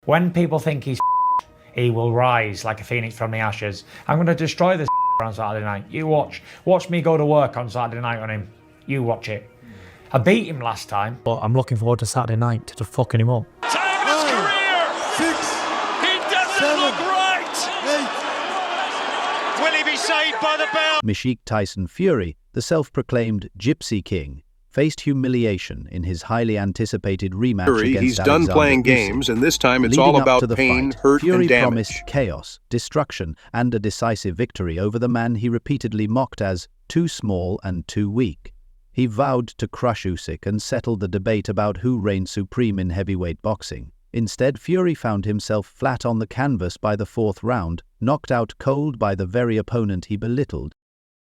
When people think he's he will rise like a phoenix from the ashes. I'm going to destroy this on Saturday night. You watch. Watch me go to work on Saturday night on him. You watch it. I beat him last time. But I'm looking forward to Saturday night to fucking him up. Time in his career! 6, He doesn't 7, look right! 8. Will he be saved by the bell? Tyson Fury, the self-proclaimed Gypsy King, faced humiliation in his highly anticipated rematch against He's done Oleksandr playing Usyk. games, and this time it's Leading all up about to the pain, fight, hurt, Fury and damage. promised chaos, destruction, and a decisive victory over the man he repeatedly mocked as too small and too weak. He vowed to crush Usyk and settle the debate about who reigned supreme in heavyweight boxing. Instead, Fury found himself flat on the canvas by the fourth round, knocked out cold by the very opponent he belittled.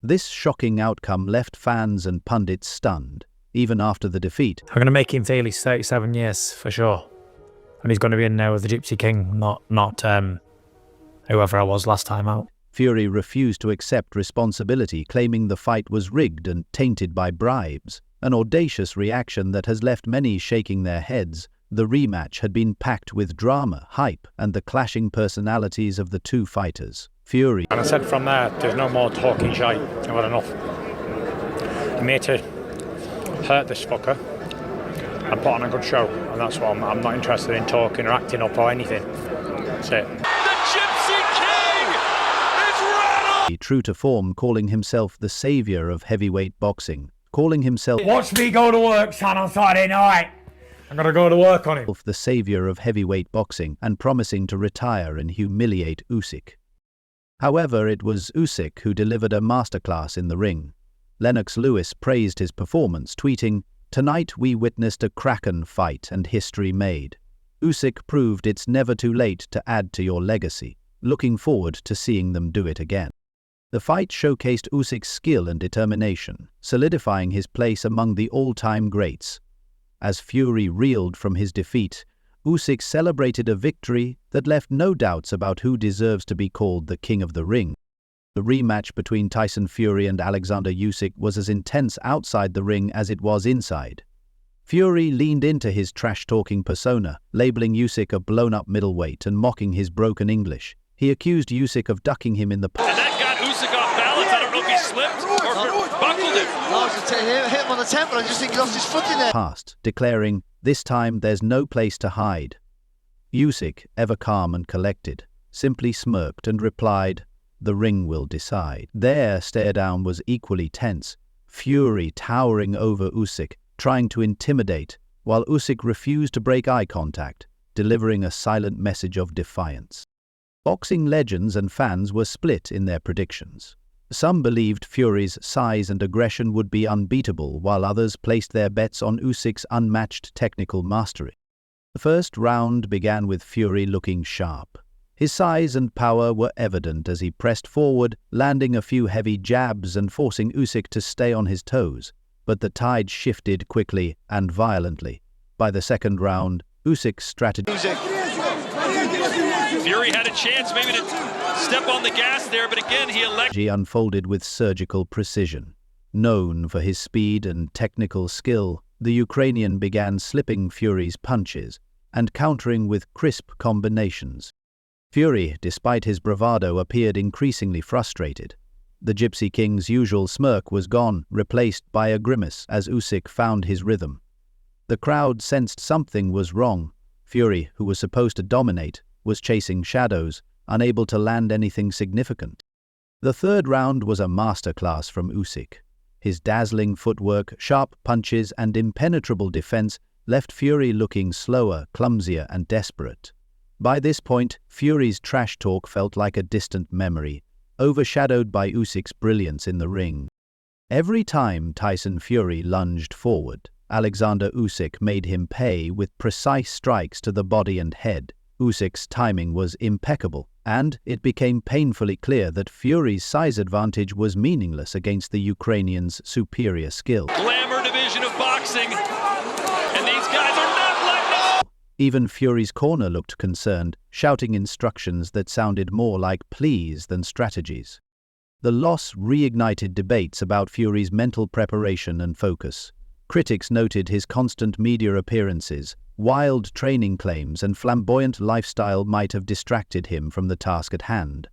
This shocking outcome left fans and pundits stunned. Even after the defeat, I'm going to make him feel he's 37 years for sure. And he's going to be in there with the Gypsy King, not whoever I was last time out. Fury refused to accept responsibility, claiming the fight was rigged and tainted by bribes, an audacious reaction that has left many shaking their heads. The rematch had been packed with drama, hype, and the clashing personalities of the two fighters. Fury, And I said from there, there's no more talking shite. I've had enough. I'm here to hurt this fucker and put on a good show. And that's what I'm not interested in talking or acting up or anything. That's it. The Gypsy King is rattled! true to form, calling himself the savior of heavyweight boxing, calling himself Watch me go to work, son, on Saturday night. I'm going to go to work on him. the savior of heavyweight boxing and promising to retire and humiliate Usyk. However, it was Usyk who delivered a masterclass in the ring. Lennox Lewis praised his performance, tweeting, "Tonight we witnessed a Kraken fight and history made. Usyk proved it's never too late to add to your legacy. Looking forward to seeing them do it again." The fight showcased Usyk's skill and determination, solidifying his place among the all-time greats. As Fury reeled from his defeat, Usyk celebrated a victory that left no doubts about who deserves to be called the King of the Ring. The rematch between Tyson Fury and Oleksandr Usyk was as intense outside the ring as it was inside. Fury leaned into his trash-talking persona, labeling Usyk a blown-up middleweight and mocking his broken English. He accused Usyk of ducking him in the And that got Usyk off balance. I don't know if he slipped or buckled him. No, just hit him on the temple. I just think he lost his foot in there. past, declaring, "This time there's no place to hide." Usyk, ever calm and collected, simply smirked and replied, "The ring will decide." Their stare-down was equally tense, Fury towering over Usyk, trying to intimidate, while Usyk refused to break eye contact, delivering a silent message of defiance. Boxing legends and fans were split in their predictions. Some believed Fury's size and aggression would be unbeatable, while others placed their bets on Usyk's unmatched technical mastery. The first round began with Fury looking sharp. His size and power were evident as he pressed forward, landing a few heavy jabs and forcing Usyk to stay on his toes. But the tide shifted quickly and violently. By the second round, Usyk's strategy Fury had a chance maybe to step on the gas there, but again he elected. unfolded with surgical precision. Known for his speed and technical skill, the Ukrainian began slipping Fury's punches and countering with crisp combinations. Fury, despite his bravado, appeared increasingly frustrated. The Gypsy King's usual smirk was gone, replaced by a grimace as Usyk found his rhythm. The crowd sensed something was wrong. Fury, who was supposed to dominate, was chasing shadows, unable to land anything significant. The third round was a masterclass from Usyk. His dazzling footwork, sharp punches, and impenetrable defense left Fury looking slower, clumsier, and desperate. By this point, Fury's trash talk felt like a distant memory, overshadowed by Usyk's brilliance in the ring. Every time Tyson Fury lunged forward, Oleksandr Usyk made him pay with precise strikes to the body and head. Usyk's timing was impeccable, and it became painfully clear that Fury's size advantage was meaningless against the Ukrainian's superior skill. Glamour division of boxing, and these guys are not letting up. Even Fury's corner looked concerned, shouting instructions that sounded more like pleas than strategies. The loss reignited debates about Fury's mental preparation and focus. Critics noted his constant media appearances, wild training claims and flamboyant lifestyle might have distracted him from the task at hand.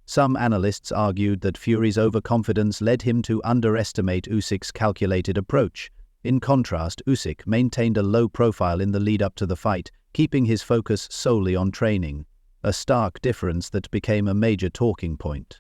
Some analysts argued that Fury's overconfidence led him to underestimate Usyk's calculated approach. In contrast, Usyk maintained a low profile in the lead-up to the fight, keeping his focus solely on training, a stark difference that became a major talking point.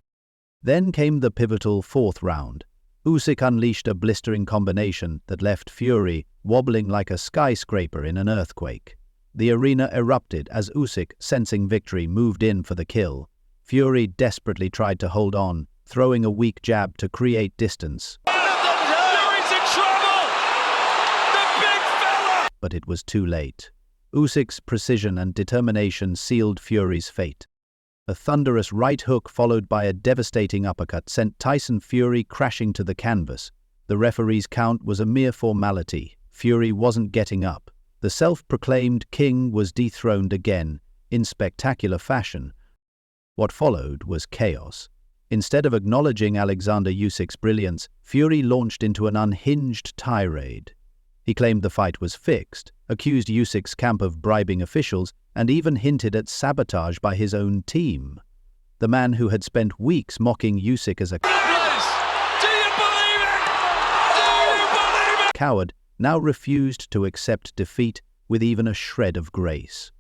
Then came the pivotal fourth round. Usyk unleashed a blistering combination that left Fury wobbling like a skyscraper in an earthquake. The arena erupted as Usyk, sensing victory, moved in for the kill. Fury desperately tried to hold on, throwing a weak jab to create distance. Fury's in trouble! The big fella! But it was too late. Usyk's precision and determination sealed Fury's fate. A thunderous right hook followed by a devastating uppercut sent Tyson Fury crashing to the canvas. The referee's count was a mere formality. Fury wasn't getting up. The self-proclaimed king was dethroned again, in spectacular fashion. What followed was chaos. Instead of acknowledging Oleksandr Usyk's brilliance, Fury launched into an unhinged tirade. He claimed the fight was fixed, accused Usyk's camp of bribing officials, and even hinted at sabotage by his own team. The man who had spent weeks mocking Usyk as a coward now refused to accept defeat with even a shred of grace.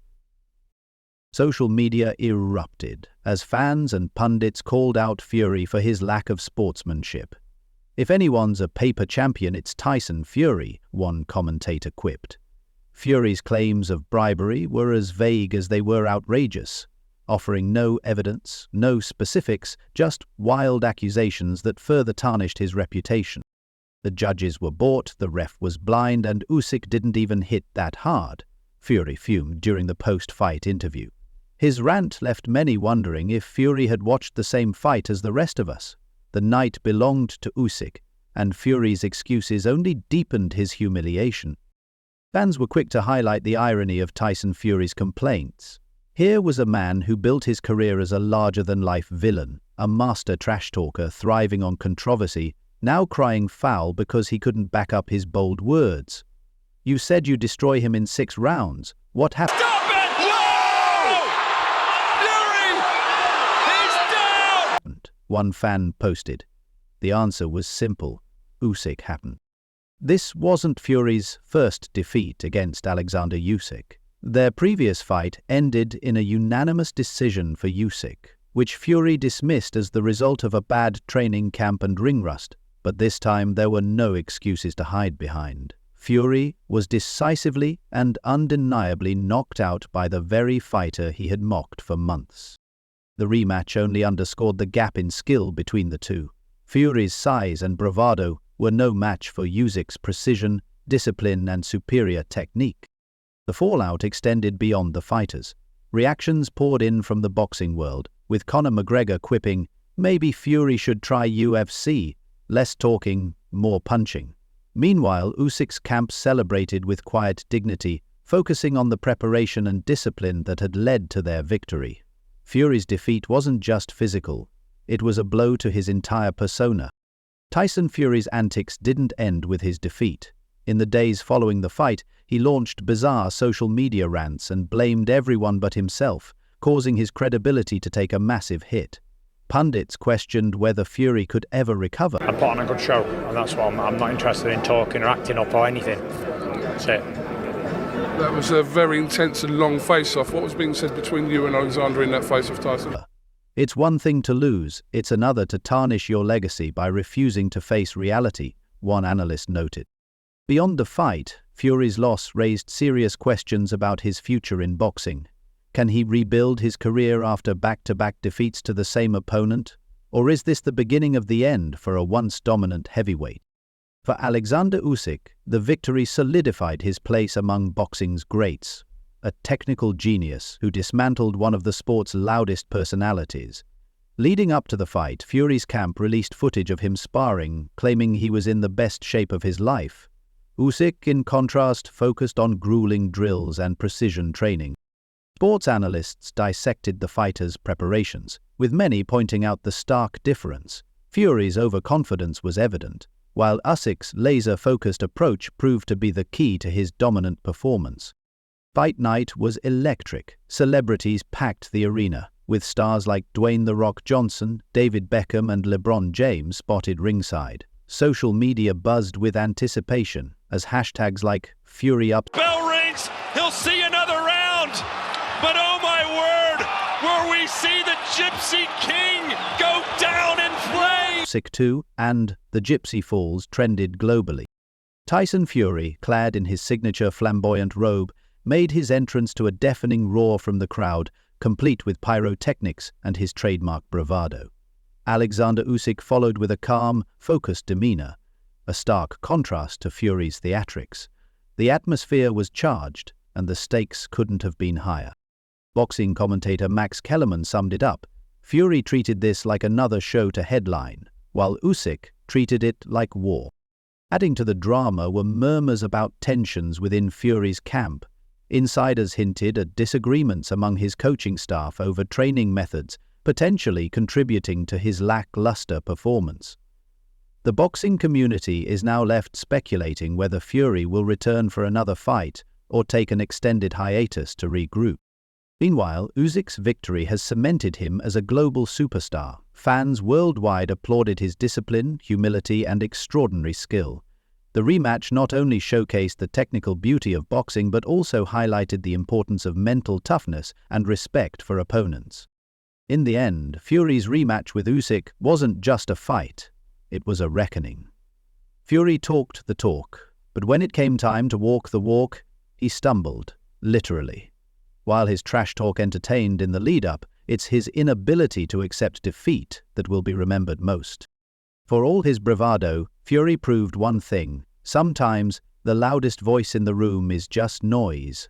Social media erupted as fans and pundits called out Fury for his lack of sportsmanship. "If anyone's a paper champion, it's Tyson Fury," one commentator quipped. Fury's claims of bribery were as vague as they were outrageous, offering no evidence, no specifics, just wild accusations that further tarnished his reputation. The judges were bought, the ref was blind, and Usyk didn't even hit that hard. Fury fumed during the post-fight interview. His rant left many wondering if Fury had watched the same fight as the rest of us. The night belonged to Usyk, and Fury's excuses only deepened his humiliation. Fans were quick to highlight the irony of Tyson Fury's complaints. Here was a man who built his career as a larger-than-life villain, a master trash talker thriving on controversy, now crying foul because he couldn't back up his bold words. "You said you'd destroy him in 6 rounds. What happened?" Stop it! Whoa! Fury! He's down! One fan posted. The answer was simple. Usyk happened. This wasn't Fury's first defeat against Oleksandr Usyk. Their previous fight ended in a unanimous decision for Usyk, which Fury dismissed as the result of a bad training camp and ring rust. But this time there were no excuses to hide behind. Fury was decisively and undeniably knocked out by the very fighter he had mocked for months. The rematch only underscored the gap in skill between the two. Fury's size and bravado were no match for Usyk's precision, discipline, and superior technique. The fallout extended beyond the fighters. Reactions poured in from the boxing world, with Conor McGregor quipping, "Maybe Fury should try UFC. Less talking, more punching." Meanwhile, Usyk's camp celebrated with quiet dignity, focusing on the preparation and discipline that had led to their victory. Fury's defeat wasn't just physical, it was a blow to his entire persona. Tyson Fury's antics didn't end with his defeat. In the days following the fight, he launched bizarre social media rants and blamed everyone but himself, causing his credibility to take a massive hit. Pundits questioned whether Fury could ever recover. I put on a good show, and that's what I'm not interested in talking or acting up or anything. That's it. That was a very intense and long face-off. What was being said between you and Oleksandr in that face-off, Tyson? It's one thing to lose, it's another to tarnish your legacy by refusing to face reality, one analyst noted. Beyond the fight, Fury's loss raised serious questions about his future in boxing. Can he rebuild his career after back-to-back defeats to the same opponent? Or is this the beginning of the end for a once dominant heavyweight? For Oleksandr Usyk, the victory solidified his place among boxing's greats, a technical genius who dismantled one of the sport's loudest personalities. Leading up to the fight, Fury's camp released footage of him sparring, claiming he was in the best shape of his life. Usyk, in contrast, focused on grueling drills and precision training. Sports analysts dissected the fighter's preparations, with many pointing out the stark difference. Fury's overconfidence was evident, while Usyk's laser-focused approach proved to be the key to his dominant performance. Fight night was electric. Celebrities packed the arena, with stars like Dwayne "The Rock" Johnson, David Beckham and LeBron James spotted ringside. Social media buzzed with anticipation as hashtags like Fury Up, Bell rings. He'll see another round. But oh my word, will we see the Gypsy King go down in flames? Usyk 2 and The Gypsy Falls trended globally. Tyson Fury, clad in his signature flamboyant robe, made his entrance to a deafening roar from the crowd, complete with pyrotechnics and his trademark bravado. Oleksandr Usyk followed with a calm, focused demeanor, a stark contrast to Fury's theatrics. The atmosphere was charged, and the stakes couldn't have been higher. Boxing commentator Max Kellerman summed it up. Fury treated this like another show to headline, while Usyk treated it like war. Adding to the drama were murmurs about tensions within Fury's camp. Insiders hinted at disagreements among his coaching staff over training methods, potentially contributing to his lackluster performance. The boxing community is now left speculating whether Fury will return for another fight or take an extended hiatus to regroup. Meanwhile, Usyk's victory has cemented him as a global superstar. Fans worldwide applauded his discipline, humility, and extraordinary skill. The rematch not only showcased the technical beauty of boxing but also highlighted the importance of mental toughness and respect for opponents. In the end, Fury's rematch with Usyk wasn't just a fight, it was a reckoning. Fury talked the talk, but when it came time to walk the walk, he stumbled, literally. While his trash talk entertained in the lead-up, it's his inability to accept defeat that will be remembered most. For all his bravado, Fury proved one thing: sometimes the loudest voice in the room is just noise,